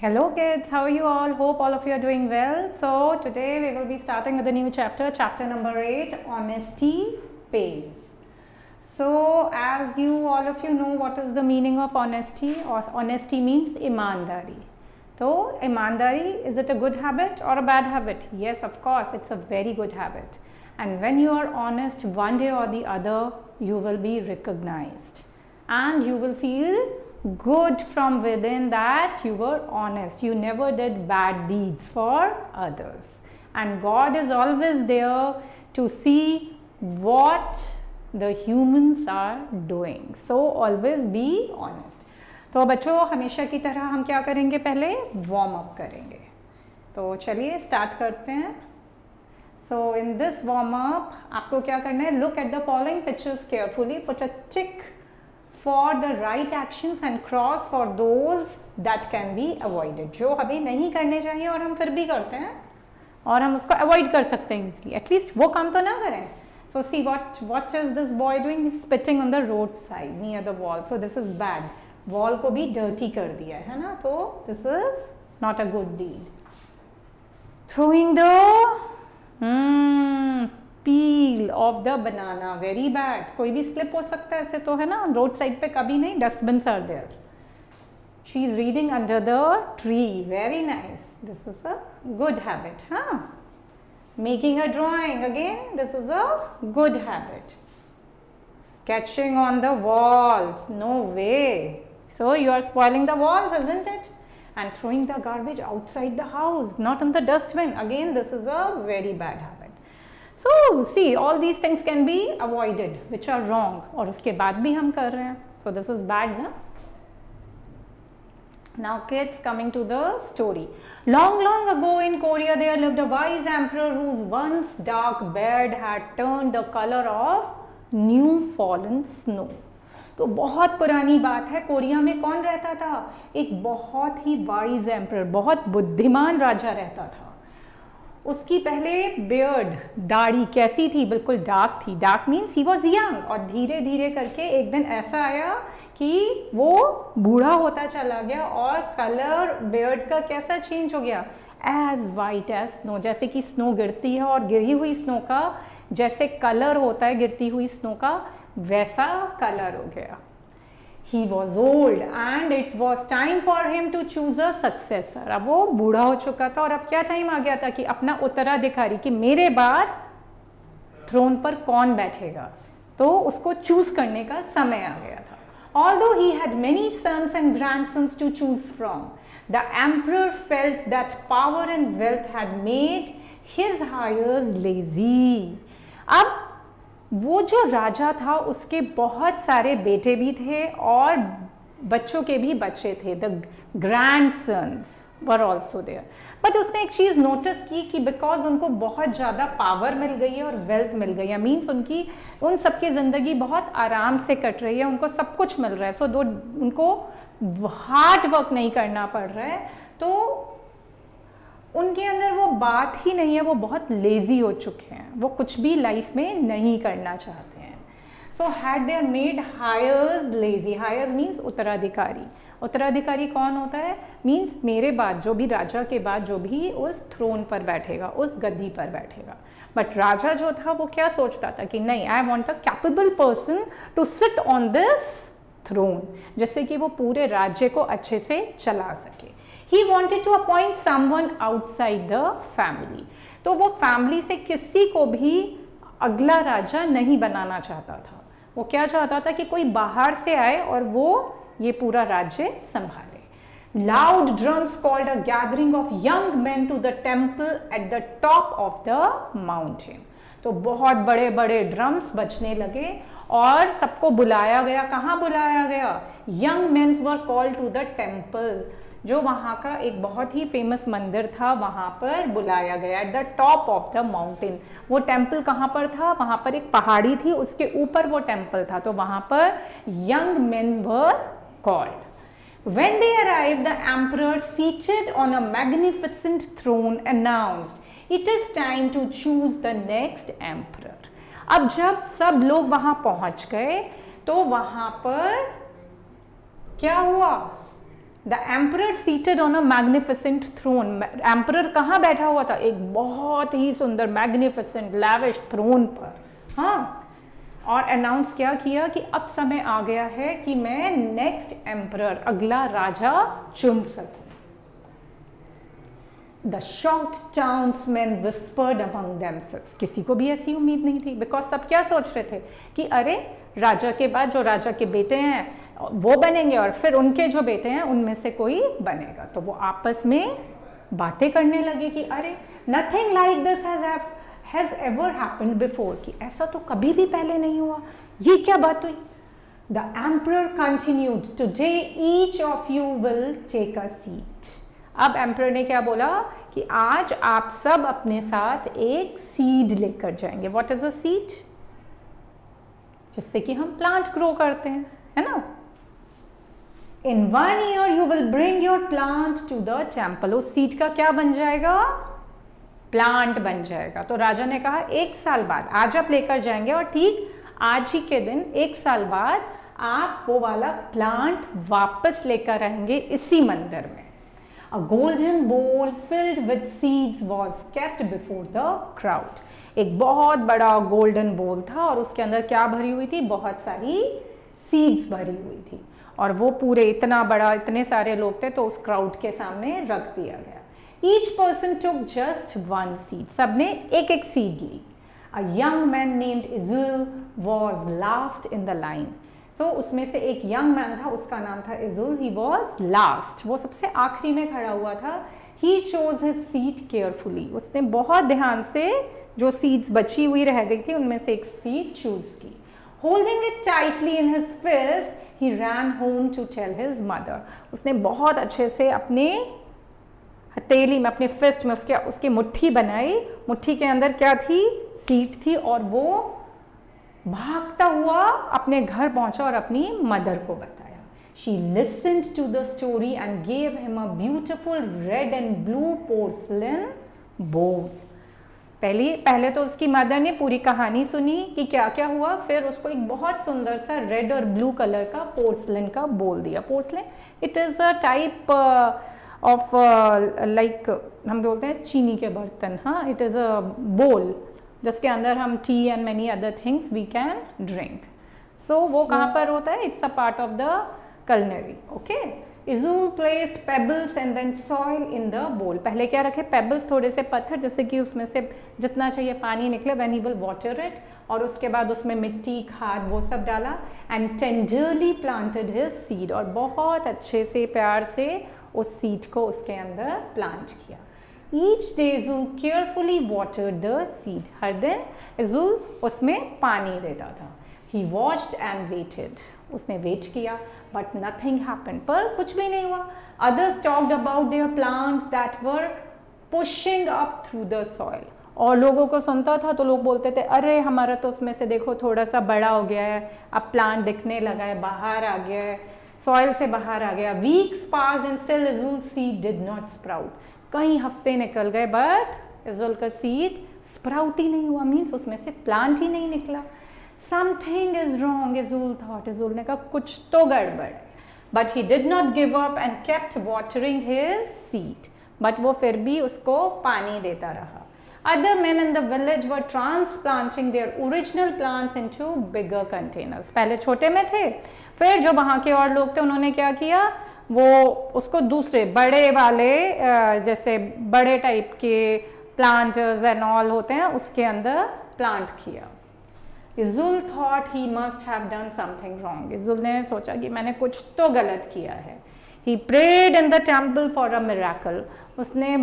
Hello kids, how are you all? Hope all of you are doing well. So today we will be starting with a new chapter, chapter number 8, Honesty Pays. So as you all of you know what is the meaning of honesty, or honesty means ईमानदारी. So ईमानदारी, is it a good habit or a bad habit? Yes, of course, it's a very good habit. And when you are honest, one day or the other, you will be recognized. And you will feel good from within that you were honest. You never did bad deeds for others. And God is always there to see what the humans are doing. So always be honest. तो बच्चों हमेशा की तरह हम क्या करेंगे, पहले warm up करेंगे. तो चलिए स्टार्ट करते हैं. So in this warm up आपको क्या करना है, look at the following pictures carefully, put a tick for the right actions and cross for those that can be avoided. जो हमें नहीं करने चाहिए और हम फिर भी करते हैं और हम उसको अवॉइड कर सकते हैं इजीली, एटलीस्ट वो काम तो ना करें. So see what is this boy doing? He's spitting on the roadside near the wall. So this is bad. Wall को भी डर्टी कर दिया है ना, तो this is not a good deed. Throwing the peel of the banana, very bad. कोई भी slip हो सकता है ऐसे, तो है ना, रोड साइड पे कभी नहीं, dustbin are there. She is reading under the tree, very nice, this is a good habit. हाँ, making a drawing, again this is a good habit. Sketching on the walls, no way. So you are spoiling the walls, isn't it? And throwing the garbage outside the house, not in the dustbin. Again, this is a very bad habit. So see, all these things can be avoided, which are wrong. और उसके बाद भी हम कर रहे हैं. So this is bad, ना? Now kids, coming to the story. Long ago in Korea there lived a wise emperor whose once dark beard had turned the color of new fallen snow. तो बहुत पुरानी बात है, Korea में कौन रहता था? एक बहुत ही वाइज एम्परर, बहुत बुद्धिमान राजा रहता था. उसकी पहले बियर्ड, दाढ़ी कैसी थी? बिल्कुल डार्क थी. Dark means he was young. और धीरे धीरे करके एक दिन ऐसा आया कि वो बूढ़ा होता चला गया और कलर बियर्ड का कैसा चेंज हो गया? As white as snow. जैसे कि स्नो गिरती है और गिरी हुई स्नो का जैसे कलर होता है गिरती हुई स्नो का, वैसा कलर हो गया. He was old and it was time for him to choose a successor. अब वो बूढ़ा हो चुका था और अब क्या टाइम आ गया था कि अपना उत्तराधिकारी, कि मेरे बाद थ्रोन पर कौन बैठेगा, तो उसको चूज करने का समय आ गया था. Although he had many sons and grandsons to choose from, the emperor felt that power and wealth had made his heirs lazy. अब वो जो राजा था उसके बहुत सारे बेटे भी थे और बच्चों के भी बच्चे थे. The grandsons were also there. But उसने एक चीज़ नोटिस की कि बिकॉज उनको बहुत ज़्यादा पावर मिल गई है और वेल्थ मिल गई है, मीन्स उन सबकी ज़िंदगी बहुत आराम से कट रही है, उनको सब कुछ मिल रहा है, सो दो उनको हार्ड वर्क नहीं करना पड़ रहा है, तो उनके अंदर वो बात ही नहीं है, वो बहुत लेजी हो चुके हैं, वो कुछ भी लाइफ में नहीं करना चाहते हैं. So had they made heirs lazy. Heirs means उत्तराधिकारी. उत्तराधिकारी कौन होता है? मीन्स मेरे बाद, जो भी राजा के बाद जो भी उस थ्रोन पर बैठेगा, उस गद्दी पर बैठेगा. बट राजा जो था वो क्या सोचता था कि नहीं, I want a capable person to sit on this throne, जिससे कि वो पूरे राज्य को अच्छे से चला सके. He wanted to appoint someone outside the family. तो वो फैमिली से किसी को भी अगला राजा नहीं बनाना चाहता था. वो क्या चाहता था कि कोई बाहर से आए और वो ये पूरा राज्य संभाले. Loud drums called a gathering of young men to the temple at the top of the mountain. तो बहुत बड़े बड़े ड्रम्स बजने लगे और सबको बुलाया गया. कहाँ बुलाया गया? Young men were called to the temple. जो वहाँ का एक बहुत ही फेमस मंदिर था, वहाँ पर बुलाया गया. At the top of the mountain. वो टेम्पल कहाँ पर था? वहाँ पर एक पहाड़ी थी, उसके ऊपर वो टेम्पल था, तो वहाँ पर young main were called. When they arrived, the emperor, seated on a magnificent throne, announced, "It is time to choose the next emperor." अब जब सब लोग वहाँ पहुँच गए तो वहाँ पर क्या हुआ? The emperor seated on a magnificent throne, emperor कहाँ बैठा हुआ था? एक बहुत ही सुंदर मैग्निफिसेंट लैविश थ्रोन पर। हाँ, और अनाउंस क्या किया कि अब समय आ गया है कि मैं नेक्स्ट एम्परर, अगला राजा चुन सकूं। The shocked townsmen whispered among themselves. किसी को भी ऐसी उम्मीद नहीं थी, बिकॉज सब क्या सोच रहे थे कि अरे राजा के बाद जो राजा के बेटे हैं वो बनेंगे और फिर उनके जो बेटे हैं उनमें से कोई बनेगा। तो वो आपस में बातें करने लगे कि अरे nothing like this has ever happened before, कि ऐसा तो कभी भी पहले नहीं हुआ, ये क्या बात हुई। The emperor continued, today each of you will take a seat. अब एम्परर ने क्या बोला कि आज आप सब अपने साथ एक सीड लेकर जाएंगे। What is a seed? जिससे कि हम प्लांट ग्रो करते हैं, है ना। In 1 year you will bring your plant to the temple. उस सीड का क्या बन जाएगा? प्लांट बन जाएगा। तो राजा ने कहा 1 साल बाद आज आप लेकर जाएंगे और ठीक आज ही के दिन 1 साल बाद आप वो वाला प्लांट वापस लेकर आएंगे इसी मंदिर में। A golden bowl filled with seeds was kept before the crowd. एक बहुत बड़ा गोल्डन बोल था और उसके अंदर क्या भरी हुई थी? बहुत सारी सीड्स भरी हुई थी, और वो पूरे इतना बड़ा, इतने सारे लोग थे तो उस क्राउड के सामने रख दिया गया। Each person took just 1 seed. सबने एक एक सीड ली। A young man named Izul was last in the line. तो उसमें से एक यंग मैन था, उसका नाम था इजुल। ही वॉज लास्ट, वो सबसे आखिरी में खड़ा हुआ था। He chose his seat carefully, उसने बहुत ध्यान से जो सीट्स बची हुई रह गई थी उनमें से एक सीट चूज की। Holding it tightly in his fist he ran home to tell his mother. उसने बहुत अच्छे से अपने हथेली में, अपने फिस्ट में उसकी मुट्ठी बनाई। मुट्ठी के अंदर क्या थी? सीट थी, और वो भागता हुआ अपने घर पहुंचा और अपनी मदर को बताया। She listened to the story and gave him a beautiful red and blue porcelain bowl. पहले तो उसकी मदर ने पूरी कहानी सुनी कि क्या क्या हुआ, फिर उसको एक बहुत सुंदर सा रेड और ब्लू कलर का पोर्सलेन का बोल दिया। Porcelain it is a type of like हम बोलते हैं चीनी के बर्तन। हाँ, इट इज़ अ बोल जिसके अंदर हम tea and many other things we can drink. So वो कहाँ पर होता है? It's a part of the culinary. Okay. Izul placed pebbles and then soil in the bowl. पहले क्या रखे? पेबल्स, थोड़े से पत्थर, जैसे कि उसमें से जितना चाहिए पानी निकले। When he will water it, और उसके बाद उसमें मिट्टी, खाद, वो सब डाला। And tenderly planted his seed, और बहुत अच्छे से प्यार से उस सीड को उसके अंदर प्लांट किया। Each day Izul carefully watered the seed. हर दिन इजुल उसमें पानी देता था। He watched and waited. उसने वेट किया, but nothing happened. पर कुछ भी नहीं हुआ। Others talked about their plants that were pushing up through the soil. और लोगों को सुनता था तो लोग बोलते थे अरे हमारा तो उसमें से देखो थोड़ा सा बड़ा हो गया है, अब प्लांट दिखने लगा है, बाहर आ गया है, सॉइल से बाहर आ गया। Weeks passed and still Izul's seed did not sprout. कई हफ्ते निकल गए बट इजुल का सीड स्प्राउट ही नहीं हुआ, मीन्स उसमें से प्लांट ही नहीं निकला। Something is wrong, Izul thought. Izul ने कहा कुछ तो गड़बड़ है। But he did not give up and kept watering his seed. But वो फिर भी उसको पानी देता रहा। Other men in the village were transplanting their original plants into bigger containers. पहले छोटे में थे, फिर जो वहाँ के और लोग थे उन्होंने क्या किया, वो उसको दूसरे बड़े वाले जैसे बड़े टाइप के प्लांटर्स एंड ऑल होते हैं उसके अंदर प्लांट किया। Izul thought he must have done something wrong. Izul ने सोचा कि मैंने कुछ तो गलत किया है। He prayed in the temple for a miracle. उसने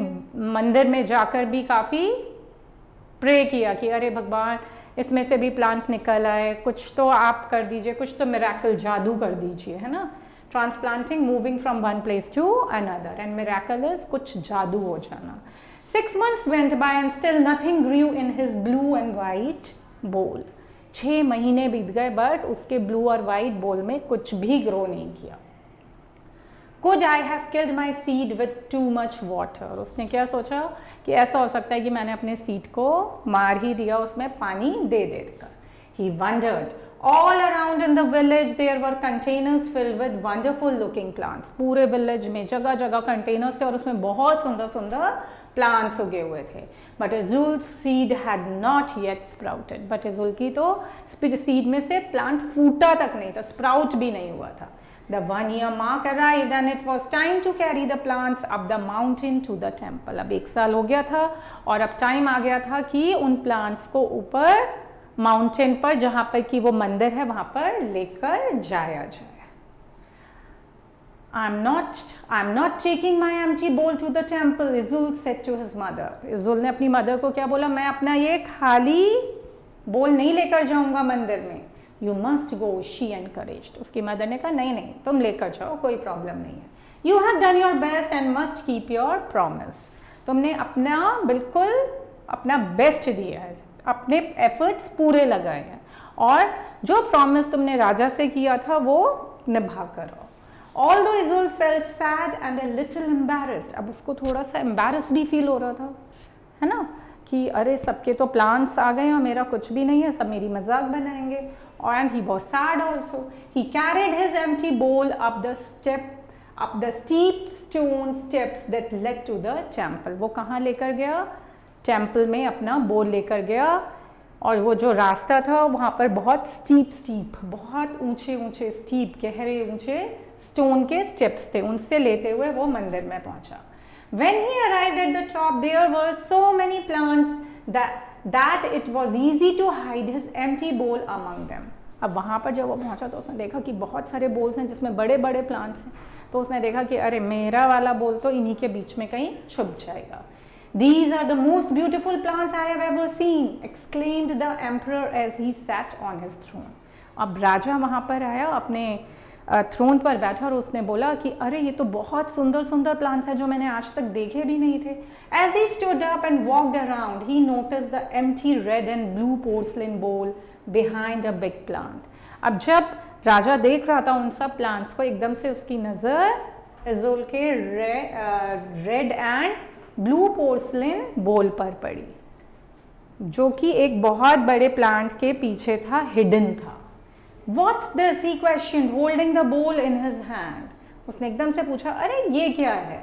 मंदिर में जाकर भी काफ़ी प्रे किया कि अरे भगवान इसमें से भी प्लांट निकल आए, कुछ तो आप कर दीजिए, कुछ तो मिराकल, जादू कर दीजिए, है ना। Transplanting, moving from one place to another, and miracle is कुछ जादू हो जाना। 6 months went by and still nothing grew in his blue and white bowl. 6 महीने बीत गए बट उसके ब्लू और वाइट बोल में कुछ भी ग्रो नहीं किया। Could I have killed my seed with too much water? उसने क्या सोचा कि ऐसा हो सकता है कि मैंने अपने सीड को मार ही दिया उसमें पानी दे देकर। He wondered All around in the village there were containers filled with wonderful looking plants. पूरे village में जगह जगह containers थे और उसमें बहुत सुंदर सुंदर plants उगे हुए थे. But Azul's seed had not yet sprouted. But Azul की तो seed में से plant फूटा तक नहीं था, sprout भी नहीं हुआ था. The 1 year mark arrived and it was time to carry the plants up the mountain to the temple. अब 1 साल हो गया था और अब टाइम आ गया था कि उन प्लांट्स को ऊपर माउंटेन पर जहां पर कि वो मंदिर है वहां पर लेकर जाया जाए. I'm not taking my empty bowl to the temple, Izul said to his mother. Izul ने अपनी मदर को क्या बोला, मैं अपना ये खाली बोल नहीं लेकर जाऊंगा मंदिर में. You must go, she encouraged. उसकी मदर ने कहा नहीं नहीं तुम लेकर जाओ, कोई प्रॉब्लम नहीं है. You have done your best and must keep your promise. तुमने अपना बिल्कुल अपना बेस्ट दिया है, अपने एफर्ट्स पूरे लगाए हैं और जो प्रॉमिस तुमने राजा से किया था वो निभा कर आओ. Although Izul felt sad and a little embarrassed, अब उसको थोड़ा सा embarrassed भी फील हो रहा था, है ना, कि अरे सबके तो प्लान्स आ गए और मेरा कुछ भी नहीं है, सब मेरी मजाक बनाएंगे. And he was sad also. He carried his empty bowl up the steep stone steps that led to the temple. वो कहाँ लेकर गया, टेम्पल में अपना बोल लेकर गया और वो जो रास्ता था वहाँ पर बहुत स्टीप बहुत ऊंचे ऊंचे स्टीप गहरे ऊंचे स्टोन के स्टेप्स थे, उनसे लेते हुए वो मंदिर में पहुंचा. When he arrived at the top there were so many plants that it was easy to hide his empty bowl among them. अब वहाँ पर जब वो पहुँचा तो उसने देखा कि बहुत सारे बोल्स हैं जिसमें बड़े बड़े प्लांट्स हैं. तो उसने देखा कि अरे मेरा वाला बोल तो इन्हीं के बीच में कहीं छुप जाएगा. These are the most beautiful plants I have ever seen, exclaimed the emperor as he sat on his throne. अब राजा वहाँ पर आया, अपने थ्रोन पर बैठा और उसने बोला कि अरे ये तो बहुत सुंदर सुंदर प्लांट्स हैं जो मैंने आज तक देखे भी नहीं थे. As he stood up and walked around, he noticed the empty red and blue porcelain bowl behind a big plant. अब जब राजा देख रहा था उन सब प्लांट्स को, एकदम से उसकी नज़र इज़ुल के रेड एंड ब्लू पोर्सलिन बोल पर पड़ी जो कि एक बहुत बड़े प्लांट के पीछे था, हिडन था. What's this? He questioned, holding the bowl in his hand. उसने एकदम से पूछा अरे ये क्या है.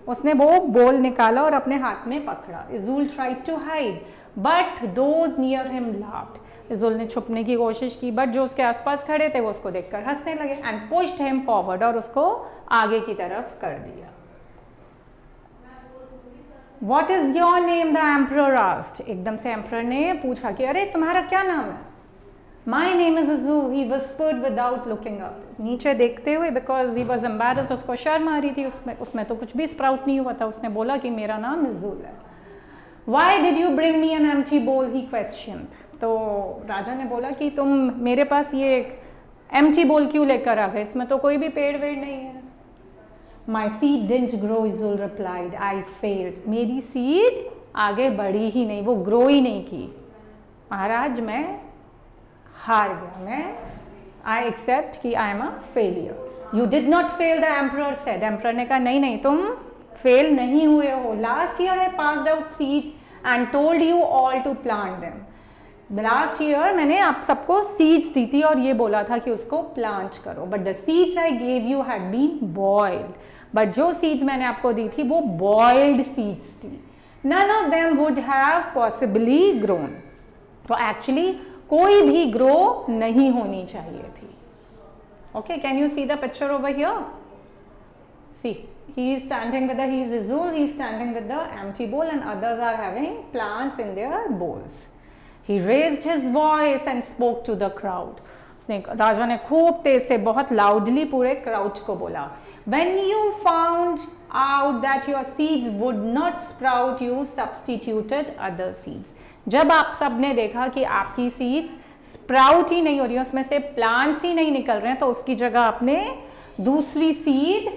उसने वो बोल निकाला और अपने हाथ में पकड़ा. Izul tried to hide, but those near him laughed. इज़ुल ने छुपने की कोशिश की, बट जो उसके आसपास खड़े थे वो उसको देखकर हंसने लगे. And pushed him forward, और उसको आगे की तरफ कर दिया. What is your name? The emperor asked. एकदम से emperor ने पूछा कि अरे तुम्हारा क्या नाम है. My name is Izul, he whispered without looking up. नीचे देखते हुए, because he was embarrassed, उसको शर्म आ रही थी, उसमें तो कुछ भी स्प्राउट नहीं हुआ था. उसने बोला कि मेरा नाम इज़ुल है. Why did you bring me an empty bowl? He questioned. तो राजा ने बोला कि तुम मेरे पास ये एक empty bowl क्यों लेकर आ गए, इसमें तो कोई भी पेड़ वेड़ नहीं है. My seed didn't grow, Izul replied. I failed. मेरी seed आगे बढ़ी ही नहीं, वो ग्रो ही नहीं की. महाराज मैं हार गया, मैं I accept कि I am a failure. You did not fail, the emperor said. Emperor ने कहा नहीं नहीं तुम fail नहीं हुए हो. Last year I passed out seeds and told you all to plant them. Last year मैंने आप सबको seeds दी थी और ये बोला था कि उसको plant करो. But the seeds I gave you had been boiled. But जो seeds मैंने आपको दी थी वो boiled seeds थी. None of them would have possibly grown. तो actually कोई भी ग्रो नहीं होनी चाहिए थी. Okay, can you see the picture over here? See, he is standing with he is Izul, he is standing with the empty bowl and others are having plants in their bowls. He raised his voice and spoke to the crowd. राजा ने खूब तेज से बहुत loudly पूरे crowd को बोला. When you found out that your seeds would not sprout, you substituted other seeds. जब आप सब ने देखा कि आपकी सीड्स स्प्राउट ही नहीं हो रही है, उसमें से प्लांट्स ही नहीं निकल रहे हैं, तो उसकी जगह आपने दूसरी सीड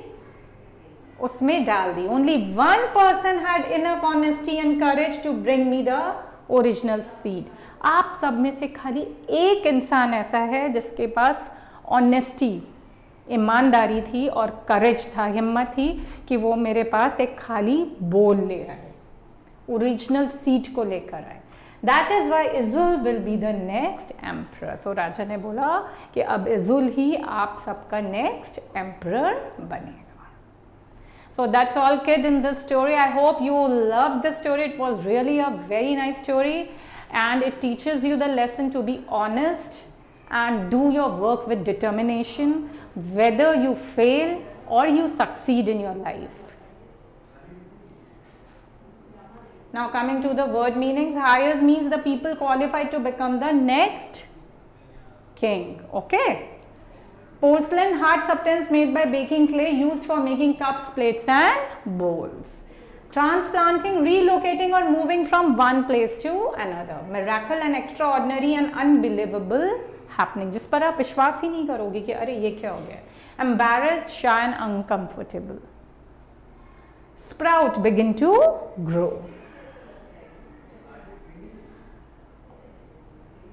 उसमें डाल दी. Only one person had enough honesty and courage to bring me the original seed. आप सब में से खाली एक इंसान ऐसा है जिसके पास ऑनेस्टी, ईमानदारी थी और करेज था, हिम्मत थी कि वो मेरे पास एक खाली बोल ले रहा है, ओरिजिनल सीड को लेकर आए. That is why Izul will be the next emperor. तो राजा ने बोला कि अब इजुल ही आप सबका next emperor बनेगा. So that's all, kid, in this story. I hope you loved the story. It was really a very nice story, and it teaches you the lesson to be honest and do your work with determination, whether you fail or you succeed in your life. Now coming to the word meanings, Hayas means the people qualified to become the next king. Okay. Porcelain, hard substance made by baking clay, used for making cups, plates and bowls. Transplanting, relocating or moving from one place to another. Miracle, an extraordinary and unbelievable happening. जिस पर आप विश्वास ही नहीं करोगे कि अरे ये क्या हो गया. Embarrassed, shy and uncomfortable. Sprout, begin to grow.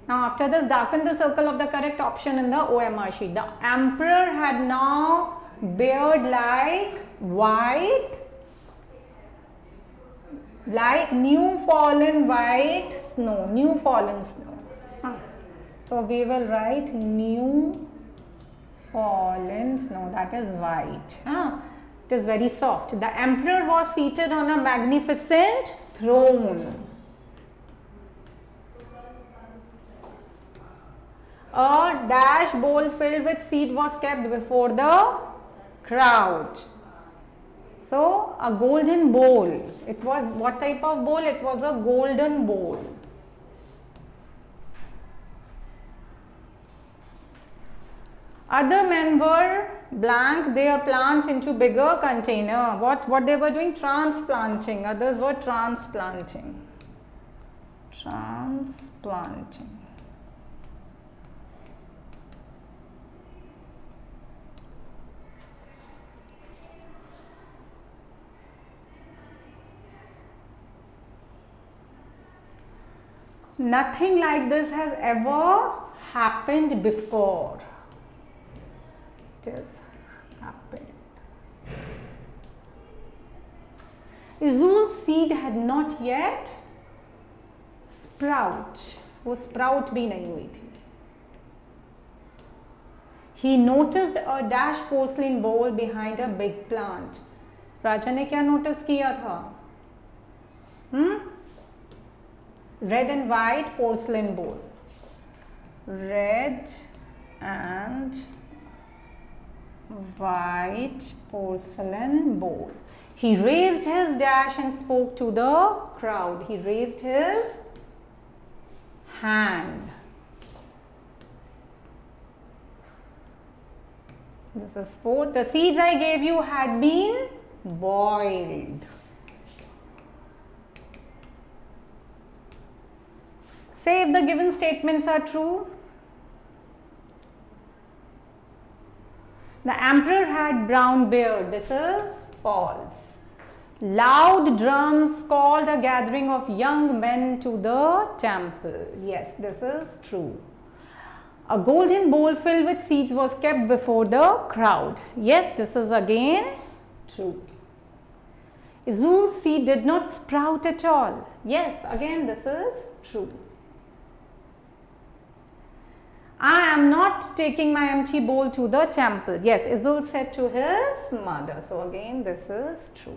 Now after this, darken the circle of the correct option in the OMR sheet. The emperor had now beard like white, like new fallen white snow, new fallen snow. So we will write new fallen snow, that is white. It is very soft. The emperor was seated on a magnificent throne. A dash bowl filled with seed was kept before the crowd. So a golden bowl. It was what type of bowl? It was a golden bowl. Other men were blank their plants into bigger container. What they were doing? Transplanting. Others were transplanting. Transplanting. Nothing like this has ever happened before. It is happened. Izul's seed had not yet sprout. वो sprout भी नहीं हुई थी. He noticed a dash porcelain bowl behind a big plant. राजा ने क्या notice किया था? Red and white porcelain bowl. Red and white porcelain bowl. He raised his dash and spoke to the crowd. He raised his hand. This is fourth. The seeds I gave you had been boiled. Say if the given statements are true. The emperor had brown beard. This is false. Loud drums called a gathering of young men to the temple. Yes, this is true. A golden bowl filled with seeds was kept before the crowd. Yes, this is again true. Izul's seed did not sprout at all. Yes, again this is true. I am not taking my empty bowl to the temple. Yes, Izul said to his mother. So again, this is true.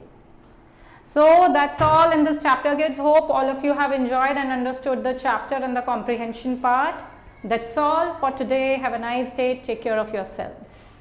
So that's all in this chapter, kids. Hope all of you have enjoyed and understood the chapter and the comprehension part. That's all for today. Have a nice day. Take care of yourselves.